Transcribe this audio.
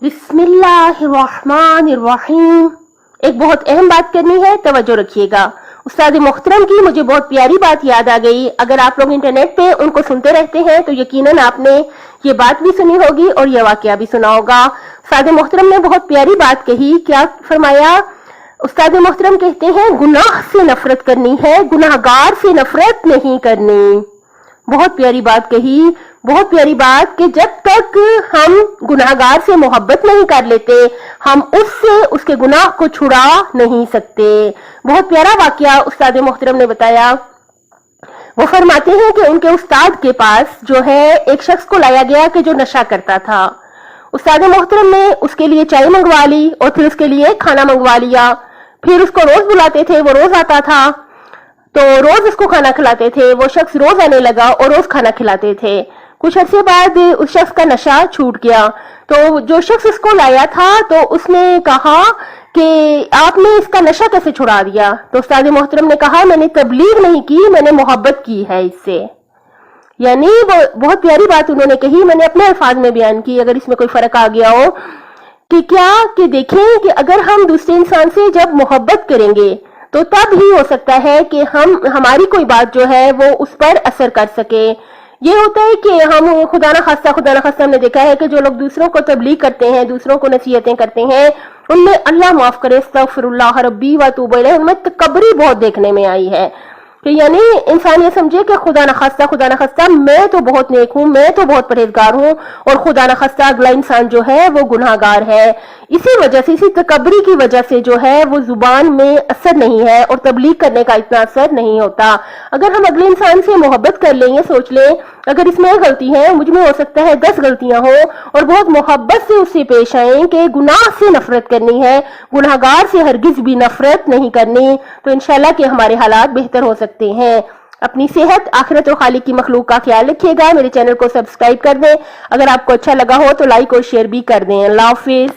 बिस्मिल्लाहिर्रहमानिर्रहीम। एक बहुत अहम बात करनी है, तवज्जो रखिएगा। उस्ताद मोहतरम की मुझे बहुत प्यारी बात याद आ गई। अगर आप लोग इंटरनेट पे उनको सुनते रहते हैं तो यकीनन आपने ये बात भी सुनी होगी और ये वाकया भी सुना होगा। उस्ताद मोहतरम ने बहुत प्यारी बात कही। क्या फरमाया? उस्ताद मोहतरम कहते हैं गुनाह से नफरत करनी है, गुनाहगार से नफरत नहीं करनी। बहुत प्यारी बात कही, बहुत प्यारी बात कि जब तक हम गुनाहगार से मोहब्बत नहीं कर लेते, हम उससे उसके गुनाह को छुड़ा नहीं सकते। बहुत प्यारा वाकया उस्ताद मोहतरम ने बताया। वो फरमाते हैं कि उनके उस्ताद के पास जो है एक शख्स को लाया गया कि जो नशा करता था। उस्ताद मोहतरम ने उसके लिए चाय मंगवा ली और फिर उसके लिए खाना मंगवा लिया। फिर उसको रोज बुलाते थे, वो रोज आता था तो रोज उसको खाना खिलाते थे। वो शख्स रोज आने लगा और रोज खाना खिलाते थे। कुछ अरसे बाद उस शख्स का नशा छूट गया। तो जो शख्स इसको लाया था तो उसने कहा कि आपने इसका नशा कैसे छुड़ा दिया? तो उस्ताद मोहतरम ने कहा मैंने तबलीग नहीं की, मैंने मोहब्बत की है इससे। यानी वो बहुत प्यारी बात उन्होंने कही, मैंने अपने अल्फाज में बयान की। अगर इसमें कोई फर्क आ गया हो कि क्या कि देखें कि अगर हम दूसरे इंसान से जब मोहब्बत करेंगे तो तब ही हो सकता है कि हमारी कोई बात जो है वो उस पर असर कर सके। ये होता है कि हम खुदा न खास्ता हमने देखा है कि जो लोग दूसरों को तबलीग करते हैं, दूसरों को नसीहतें करते हैं, उनमें अल्लाह माफ करे अस्तगफिरुल्लाह रब्बी व तूबू इलैह, उनमें तकब्बुरी बहुत देखने में आई है कि यानी इंसान ये समझे कि खुदा न खास्ता मैं तो बहुत नेक हूँ, मैं तो बहुत परहेजगार हूँ और खुदा न खास्ता अगला इंसान जो है वो गुनाहगार है। इसी वजह से, इसी तकब्बुरी की वजह से जो है वो जुबान में असर नहीं है और तबलीग करने का इतना असर नहीं होता। अगर हम अगले इंसान से मोहब्बत कर लें, ये सोच लें अगर इसमें गलती है, मुझ में हो सकता है 10 गलतियां हो, और बहुत मोहब्बत से उससे पेश आए कि गुनाह से नफरत करनी है, गुनाहगार से हरगिज भी नफरत नहीं करनी, तो इंशाल्लाह कि हमारे हालात बेहतर हो सकते हैं। अपनी सेहत, आखिरत और खालिक की मखलूक का ख्याल रखिएगा। मेरे चैनल को सब्सक्राइब कर दें। अगर आपको अच्छा लगा हो तो लाइक और शेयर भी कर दें। अल्लाह हाफिज।